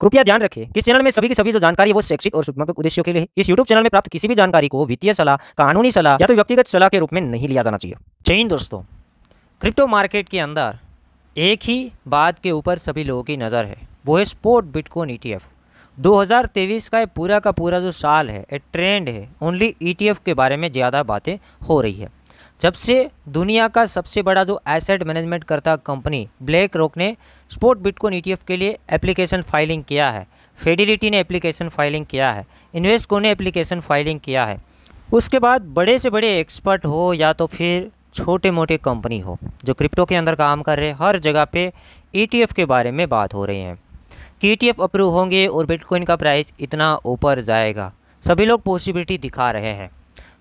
कृपया ध्यान रखें कि इस चैनल में सभी की सभी जो जानकारी है वो शैक्षिक और सूचनात्मक उद्देश्यों के लिए है। इस यूट्यूब चैनल में प्राप्त किसी भी जानकारी को वित्तीय सलाह, कानूनी सलाह या तो व्यक्तिगत सलाह के रूप में नहीं लिया जाना चाहिए। जय हिंद दोस्तों, क्रिप्टो मार्केट के अंदर एक ही बात के ऊपर सभी लोगों की नज़र है, वो है स्पॉट बिटकॉइन ETF। 2023 का पूरा जो साल है, एक ट्रेंड है, ओनली ETF के बारे में ज़्यादा बातें हो रही है। जब से दुनिया का सबसे बड़ा जो एसेट मैनेजमेंट करता कंपनी ब्लैक रॉक ने स्पॉट बिटकॉइन ETF के लिए एप्लीकेशन फाइलिंग किया है, फिडेलिटी ने एप्लीकेशन फाइलिंग किया है, इन्वेस्को ने एप्लीकेशन फाइलिंग किया है, उसके बाद बड़े से बड़े एक्सपर्ट हो या तो फिर छोटे मोटे कंपनी हो जो क्रिप्टो के अंदर काम कर रहे हैं, हर जगह पे ETF के बारे में बात हो रही है कि ETF अप्रूव होंगे और बिटकॉइन का प्राइस इतना ऊपर जाएगा। सभी लोग पॉसिबिलिटी दिखा रहे हैं,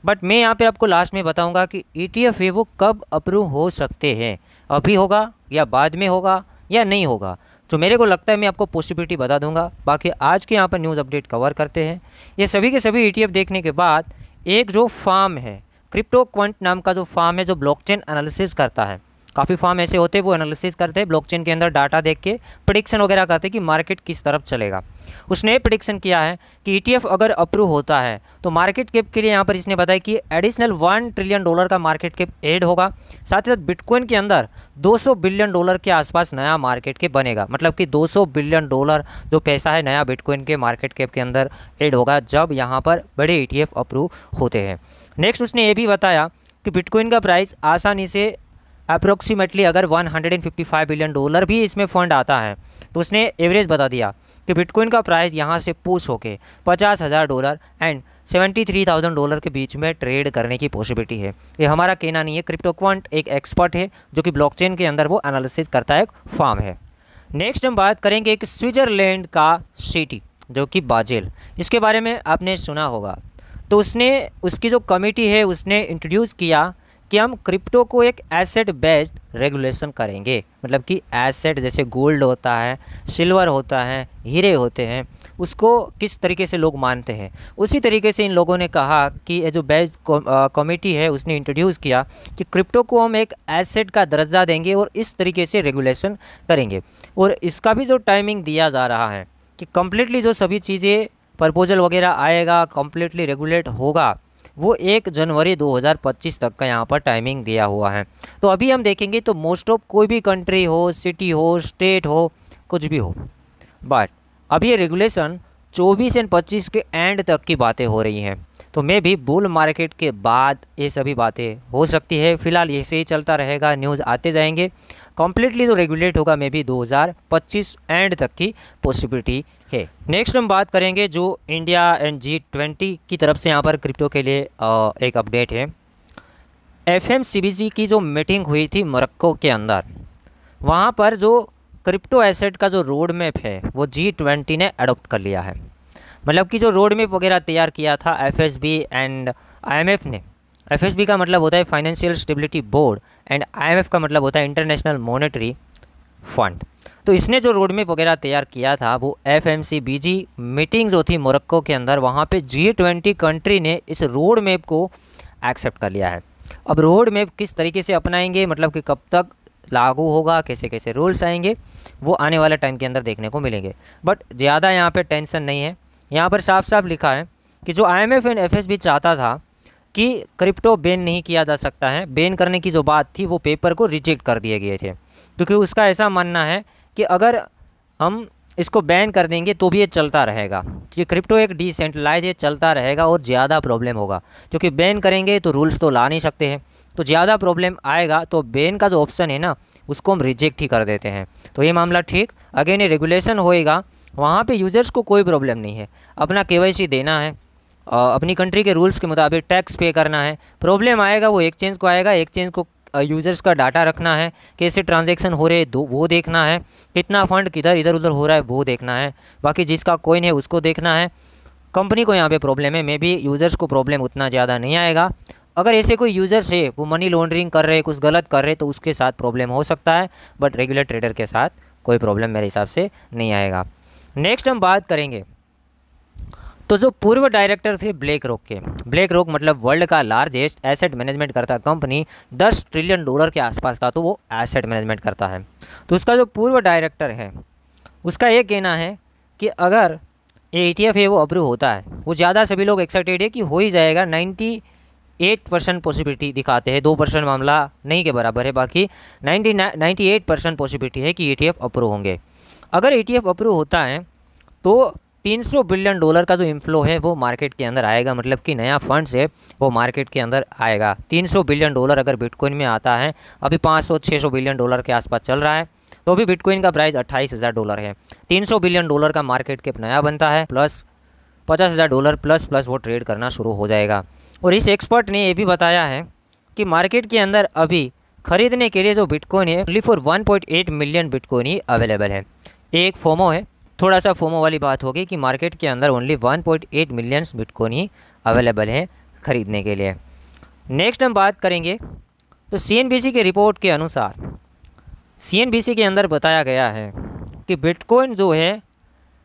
बट मैं यहाँ पे आपको लास्ट में बताऊंगा कि ETF है वो कब अप्रूव हो सकते हैं, अभी होगा या बाद में होगा या नहीं होगा। तो मेरे को लगता है मैं आपको पॉसिबिलिटी बता दूंगा। बाकी आज के यहाँ पर न्यूज़ अपडेट कवर करते हैं। ये सभी के सभी ETF देखने के बाद एक जो फार्म है, क्रिप्टो क्वांट नाम का जो फार्म है, जो ब्लॉकचेन एनालिसिस करता है, काफ़ी फार्म ऐसे होते हैं वो एनालिसिस करते हैं, ब्लॉकचेन के अंदर डाटा देख के प्रेडिक्शन वगैरह करते हैं कि मार्केट किस तरफ चलेगा। उसने प्रेडिक्शन किया है कि ETF अगर अप्रूव होता है तो मार्केट कैप के लिए यहाँ पर इसने बताया कि एडिशनल $1 ट्रिलियन का मार्केट कैप ऐड होगा। साथ ही साथ बिटकॉइन के अंदर $200 बिलियन के आसपास नया मार्केट कैप बनेगा, मतलब कि $200 बिलियन जो पैसा है नया बिटकॉइन के मार्केट कैप के अंदर ऐड होगा जब यहाँ पर बड़े ETF अप्रूव होते हैं। नेक्स्ट उसने ये भी बताया कि बिटकॉइन का प्राइस आसानी से अप्रोक्सीमेटली अगर $155 बिलियन भी इसमें फंड आता है तो उसने एवरेज बता दिया कि बिटकॉइन का प्राइस यहाँ से पुश होके $50,000 एंड $73,000 के बीच में ट्रेड करने की पॉसिबिलिटी है। ये हमारा कहना नहीं है, क्रिप्टो क्वांट एक एक्सपर्ट है जो कि ब्लॉकचेन के अंदर वो एनालिसिस करता है, एक फार्म है। नेक्स्ट हम बात करेंगे एक स्विट्ज़रलैंड का सिटी जो कि बाजेल, इसके बारे में आपने सुना होगा। तो उसकी जो कमेटी है उसने इंट्रोड्यूस किया कि हम क्रिप्टो को एक एसेट बेस्ड रेगुलेशन करेंगे, मतलब कि एसेट जैसे गोल्ड होता है, सिल्वर होता है, हीरे होते हैं, उसको किस तरीके से लोग मानते हैं, उसी तरीके से इन लोगों ने कहा कि ये जो बेस्ड कमेटी है उसने इंट्रोड्यूस किया कि क्रिप्टो को हम एक एसेट का दर्जा देंगे और इस तरीके से रेगुलेशन करेंगे। और इसका भी जो टाइमिंग दिया जा रहा है कि कम्प्लीटली जो सभी चीज़ें प्रपोजल वगैरह आएगा, कम्प्लीटली रेगुलेट होगा, वो 1 जनवरी 2025 तक का यहाँ पर टाइमिंग दिया हुआ है। तो अभी हम देखेंगे तो मोस्ट ऑफ कोई भी कंट्री हो, सिटी हो, स्टेट हो, कुछ भी हो, बट अभी ये रेगुलेशन 24 और 25 के एंड तक की बातें हो रही हैं। तो मैं भी बुल मार्केट के बाद ये सभी बातें हो सकती है। फिलहाल ऐसे ही चलता रहेगा, न्यूज़ आते जाएंगे। कम्प्लीटली जो रेगुलेट होगा मे भी 2025 एंड तक की पॉसिबिलिटी है। नेक्स्ट हम बात करेंगे जो इंडिया एंड G20 की तरफ से यहाँ पर क्रिप्टो के लिए एक अपडेट है। FMCBG की जो मीटिंग हुई थी मोरक्को के अंदर, वहाँ पर जो क्रिप्टो एसेट का जो रोड मैप है वो G20 ने अडोप्ट कर लिया है। मतलब कि जो रोड मैप वगैरह तैयार किया था FSB एंड IMF ने। FSB का मतलब होता है financial stability board and IMF का मतलब होता है इंटरनेशनल मॉनेटरी फंड। तो इसने जो रोड मैप वगैरह तैयार किया था वो FMCBG मीटिंग जो थी मोरक्को के अंदर, वहाँ पे G20 कंट्री ने इस रोड मैप को एक्सेप्ट कर लिया है। अब रोड मैप किस तरीके से अपनाएंगे, मतलब कि कब तक लागू होगा, कैसे कैसे रूल्स आएंगे, वो आने वाले टाइम के अंदर देखने को मिलेंगे। बट ज़्यादा यहाँ पे टेंशन नहीं है। यहाँ पर साफ साफ लिखा है कि जो IMF एंड FSB चाहता था कि क्रिप्टो बैन नहीं किया जा सकता है, बैन करने की जो बात थी वो पेपर को रिजेक्ट कर दिए गए थे, क्योंकि उसका ऐसा मानना है कि अगर हम इसको बैन कर देंगे तो भी ये चलता रहेगा, ये क्रिप्टो एक डिसेंट्रलाइज, ये चलता रहेगा और ज़्यादा प्रॉब्लम होगा। क्योंकि बैन करेंगे तो रूल्स तो ला नहीं सकते हैं, तो ज़्यादा प्रॉब्लम आएगा, तो बैन का जो ऑप्शन है ना उसको हम रिजेक्ट ही कर देते हैं। तो ये मामला ठीक, अगेन ये रेगुलेशन होएगा, वहाँ पे यूजर्स को कोई प्रॉब्लम नहीं है, अपना KYC देना है, अपनी कंट्री के रूल्स के मुताबिक टैक्स पे करना है। प्रॉब्लम आएगा वो एक्सचेंज को आएगा, एक्सचेंज को यूज़र्स का डाटा रखना है, कैसे ट्रांजैक्शन हो रहे वो देखना है, कितना फ़ंड किधर इधर उधर हो रहा है वो देखना है, बाकी जिसका कोइन है उसको देखना है। कंपनी को यहाँ पे प्रॉब्लम है, मे बी यूज़र्स को प्रॉब्लम उतना ज़्यादा नहीं आएगा। अगर ऐसे कोई यूज़र्स है वो मनी लॉन्ड्रिंग कर रहे, कुछ गलत कर रहे, तो उसके साथ प्रॉब्लम हो सकता है, बट रेगुलर ट्रेडर के साथ कोई प्रॉब्लम मेरे हिसाब से नहीं आएगा। नेक्स्ट हम बात करेंगे तो जो पूर्व डायरेक्टर थे ब्लैक रॉक के, ब्लैक रॉक मतलब वर्ल्ड का लार्जेस्ट एसेट मैनेजमेंट करता कंपनी, $10 ट्रिलियन के आसपास का तो वो एसेट मैनेजमेंट करता है। तो उसका जो पूर्व डायरेक्टर है उसका ये कहना है कि अगर ये ETF है वो अप्रूव होता है, वो ज़्यादा सभी लोग एक्साइटेड है कि हो ही जाएगा, 98% पॉसिबिलिटी दिखाते हैं, 2% मामला नहीं के बराबर है, बाकी 98% पॉसिबिलिटी है कि ETF अप्रूव होंगे। अगर ETF अप्रूव होता है तो $300 बिलियन का जो इनफ्लो है वो मार्केट के अंदर आएगा, मतलब कि नया फंड्स है वो मार्केट के अंदर आएगा। $300 बिलियन अगर बिटकॉइन में आता है, अभी $500-600 बिलियन के आसपास चल रहा है, तो भी बिटकॉइन का प्राइस $28,000 है। $300 बिलियन का मार्केट कैप नया बनता है, प्लस $50,000 प्लस वो ट्रेड करना शुरू हो जाएगा। और इस एक्सपर्ट ने ये भी बताया है कि मार्केट के अंदर अभी खरीदने के लिए जो बिटकॉइन है only for 1.8 million bitcoin he available है। एक फोमो है, थोड़ा सा फोमो वाली बात होगी कि मार्केट के अंदर ओनली 1.8 मिलियन बिटकॉइन ही अवेलेबल है खरीदने के लिए। नेक्स्ट हम बात करेंगे तो CNBC के रिपोर्ट के अनुसार CNBC के अंदर बताया गया है कि बिटकॉइन जो है,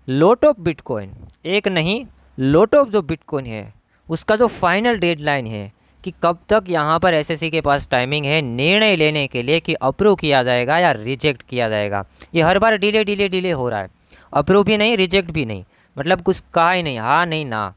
लॉट ऑफ बिटकॉइन, एक नहीं लॉट ऑफ जो बिटकॉइन है उसका जो फाइनल डेडलाइन है कि कब तक यहाँ पर SEC के पास टाइमिंग है निर्णय लेने के लिए कि अप्रूव किया जाएगा या रिजेक्ट किया जाएगा। ये हर बार डिले हो रहा है, अप्रूव भी नहीं रिजेक्ट भी नहीं, मतलब कुछ कहा ही नहीं, हाँ नहीं ना।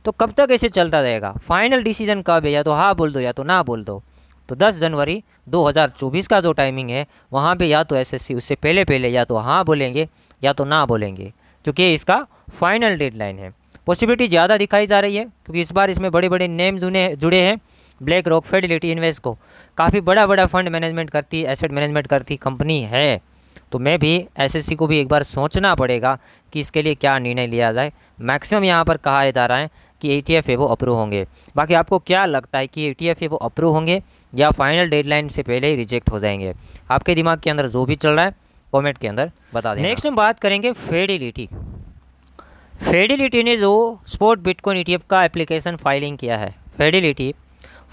तो कब तक ऐसे चलता रहेगा? फाइनल डिसीजन कब है? या तो हाँ बोल दो या तो ना बोल दो। तो 10 जनवरी 2024 का जो टाइमिंग है वहाँ पे या तो SEC उससे पहले या तो हाँ बोलेंगे या तो ना बोलेंगे, क्योंकि इसका फाइनल डेडलाइन है। पॉसिबिलिटी ज़्यादा दिखाई जा रही है क्योंकि इस बार इसमें बड़े बड़े नेम जुड़े हैं। ब्लैक रॉक, फिडेलिटी, इन्वेस्को, काफ़ी बड़ा फंड मैनेजमेंट करती, एसेट मैनेजमेंट करती कंपनी है। तो मैं भी SEC को भी एक बार सोचना पड़ेगा कि इसके लिए क्या निर्णय लिया जाए। मैक्सिमम यहाँ पर कहा जा रहा है कि ETF है वो अप्रूव होंगे। बाकी आपको क्या लगता है कि ETF है वो अप्रूव होंगे या फाइनल डेडलाइन से पहले ही रिजेक्ट हो जाएंगे? आपके दिमाग के अंदर जो भी चल रहा है कमेंट के अंदर बता दें। नेक्स्ट हम बात करेंगे फिडेलिटी। फिडेलिटी ने जो स्पॉट बिटकॉइन ETF का एप्लीकेशन फाइलिंग किया है, फिडेलिटी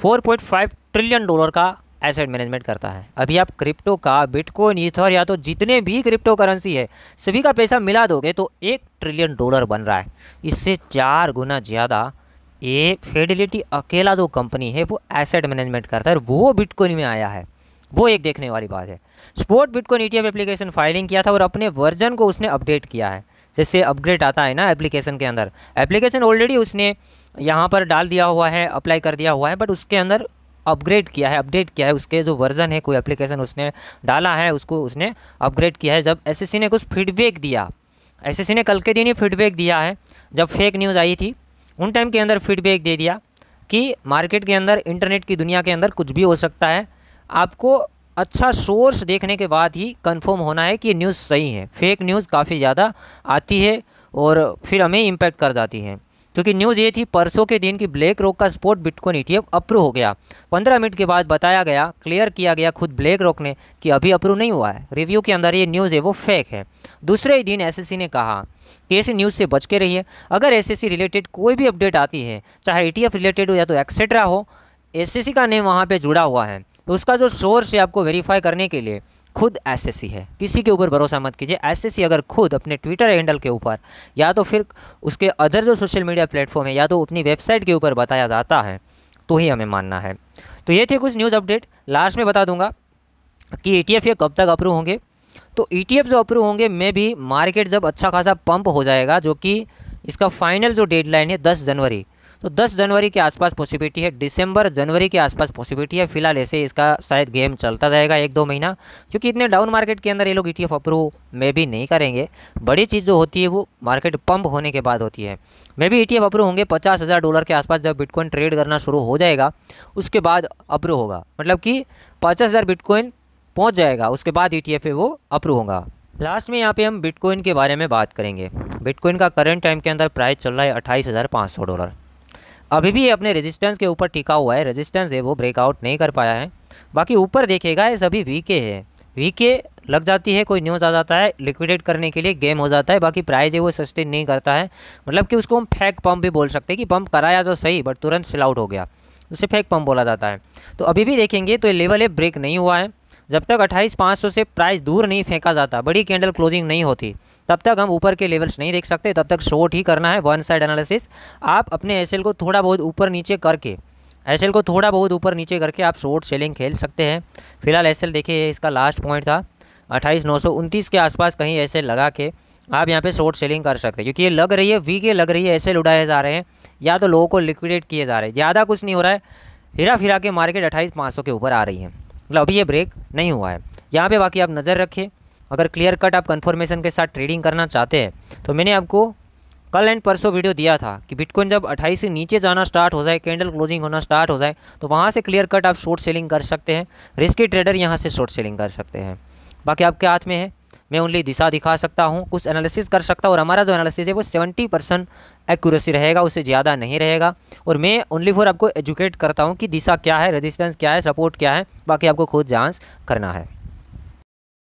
$4.5 ट्रिलियन का एसेट मैनेजमेंट करता है। अभी आप क्रिप्टो का, बिटकॉइन, ईथर या तो जितने भी क्रिप्टो करेंसी है सभी का पैसा मिला दोगे तो $1 ट्रिलियन बन रहा है। इससे 4 गुना ज़्यादा ये फिडेलिटी अकेला जो कंपनी है वो एसेट मैनेजमेंट करता है और वो बिटकॉइन में आया है। वो एक देखने वाली बात है। Spot bitcoin ETF application filing किया था और अपने वर्जन को उसने अपडेट किया है। जैसे अपग्रेड आता है ना एप्लीकेशन के अंदर, एप्लीकेशन ऑलरेडी उसने यहाँ पर डाल दिया हुआ है, अप्लाई कर दिया हुआ है, बट उसके अंदर अपग्रेड किया है, अपडेट किया है, उसके जो वर्जन है, कोई एप्लीकेशन उसने डाला है उसको उसने अपग्रेड किया है। जब SEC ने कुछ फीडबैक दिया, SEC ने कल के दिन ही फीडबैक दिया है, जब फेक न्यूज़ आई थी उन टाइम के अंदर फीडबैक दे दिया कि मार्केट के अंदर, इंटरनेट की दुनिया के अंदर कुछ भी हो सकता है, आपको अच्छा सोर्स देखने के बाद ही कंफर्म होना है कि ये न्यूज़ सही है। फेक न्यूज़ काफ़ी ज़्यादा आती है और फिर हमें इम्पैक्ट कर जाती है। क्योंकि न्यूज़ ये थी परसों के दिन कि ब्लैक रॉक का स्पॉट बिटकॉइन ETF अप्रूव हो गया। 15 मिनट के बाद बताया गया, क्लियर किया गया खुद ब्लैक रॉक ने कि अभी अप्रूव नहीं हुआ है, रिव्यू के अंदर ये न्यूज़ है वो फेक है। दूसरे ही दिन SEC ने कहा कि ऐसी न्यूज़ से बच के रहिए। अगर SEC रिलेटेड कोई भी अपडेट आती है, चाहे ETF रिलेटेड हो या तो एक्सेट्रा हो, SEC का नेम वहाँ पर जुड़ा हुआ है तो उसका जो सोर्स है आपको वेरीफाई करने के लिए खुद SEC है। किसी के ऊपर भरोसा मत कीजिए। SEC अगर खुद अपने ट्विटर हैंडल के ऊपर या तो फिर उसके अदर जो सोशल मीडिया प्लेटफॉर्म है या तो अपनी वेबसाइट के ऊपर बताया जाता है तो ही हमें मानना है। तो ये थे कुछ न्यूज़ अपडेट। लास्ट में बता दूंगा कि ETF ये कब तक अप्रूव होंगे। तो ETF जो अप्रूव होंगे, में भी मार्केट जब अच्छा खासा पंप हो जाएगा, जो कि इसका फाइनल जो डेडलाइन है 10 जनवरी, तो 10 जनवरी के आसपास पॉसिबिलिटी है, दिसंबर जनवरी के आसपास पॉसिबिलिटी है। फिलहाल ऐसे इसका शायद गेम चलता रहेगा 1-2 महीना, क्योंकि इतने डाउन मार्केट के अंदर ये लोग ETF अप्रूव में भी नहीं करेंगे। बड़ी चीज़ जो होती है वो मार्केट पंप होने के बाद होती है। में भी ETF अप्रूव होंगे $50,000 के आसपास। जब बिटकॉइन ट्रेड करना शुरू हो जाएगा उसके बाद अप्रूव होगा, मतलब कि 50,000 बिटकॉइन पहुँच जाएगा उसके बाद ETF है वो अप्रूव होगा। लास्ट में यहाँ पे हम बिटकॉइन के बारे में बात करेंगे। बिटकॉइन का करंट टाइम के अंदर प्राइस चल रहा है $28,500। अभी भी ये अपने रेजिस्टेंस के ऊपर टिका हुआ है, रेजिस्टेंस है वो ब्रेकआउट नहीं कर पाया है। बाकी ऊपर देखेगा ये सभी वीके है, वीके लग जाती है, कोई न्यूज़ आ जाता है, लिक्विडेट करने के लिए गेम हो जाता है। बाकी प्राइस है वो सस्टेन नहीं करता है, मतलब कि उसको हम फेक पंप भी बोल सकते हैं कि पंप कराया तो सही बट तुरंत सेल आउट हो गया, उसे फेक पंप बोला जाता है। तो अभी भी देखेंगे तो ये लेवल है ब्रेक नहीं हुआ है। जब तक 28,500 से प्राइस दूर नहीं फेंका जाता, बड़ी कैंडल क्लोजिंग नहीं होती, तब तक हम ऊपर के लेवल्स नहीं देख सकते। तब तक शॉर्ट ही करना है, वन साइड एनालिसिस। आप अपने SL को थोड़ा बहुत ऊपर नीचे करके, SL को थोड़ा बहुत ऊपर नीचे करके आप शॉर्ट सेलिंग खेल सकते हैं। फिलहाल SL देखिए इसका लास्ट पॉइंट था 28,929 के आसपास कहीं SL लगा के आप यहाँ पे शॉर्ट सेलिंग कर सकते हैं, क्योंकि ये लग रही है वीक, ये लग रही है ऐसे उड़ाए जा रहे हैं या तो लोगों को लिक्विडेट किए जा रहे हैं, ज़्यादा कुछ नहीं हो रहा है। हिरा फिरा के मार्केट 28,500 के ऊपर आ रही है, मतलब अभी ये ब्रेक नहीं हुआ है यहाँ पे। बाकी आप नज़र रखिए, अगर क्लियर कट आप कंफर्मेशन के साथ ट्रेडिंग करना चाहते हैं तो मैंने आपको कल एंड परसों वीडियो दिया था कि बिटकॉइन जब 28 से नीचे जाना स्टार्ट हो जाए, कैंडल क्लोजिंग होना स्टार्ट हो जाए, तो वहाँ से क्लियर कट आप शॉर्ट सेलिंग कर सकते हैं। रिस्की ट्रेडर यहाँ से शॉर्ट सेलिंग कर सकते हैं। बाकी आपके हाथ में है, मैं ओनली दिशा दिखा सकता हूँ, कुछ एनालिसिस कर सकता हूँ, और हमारा जो एनालिसिस है वो 70% एक्यूरेसी रहेगा, उससे ज़्यादा नहीं रहेगा। और मैं ओनली फॉर आपको एजुकेट करता हूँ कि दिशा क्या है, रेजिस्टेंस क्या है, सपोर्ट क्या है, बाकी आपको खुद जांच करना है।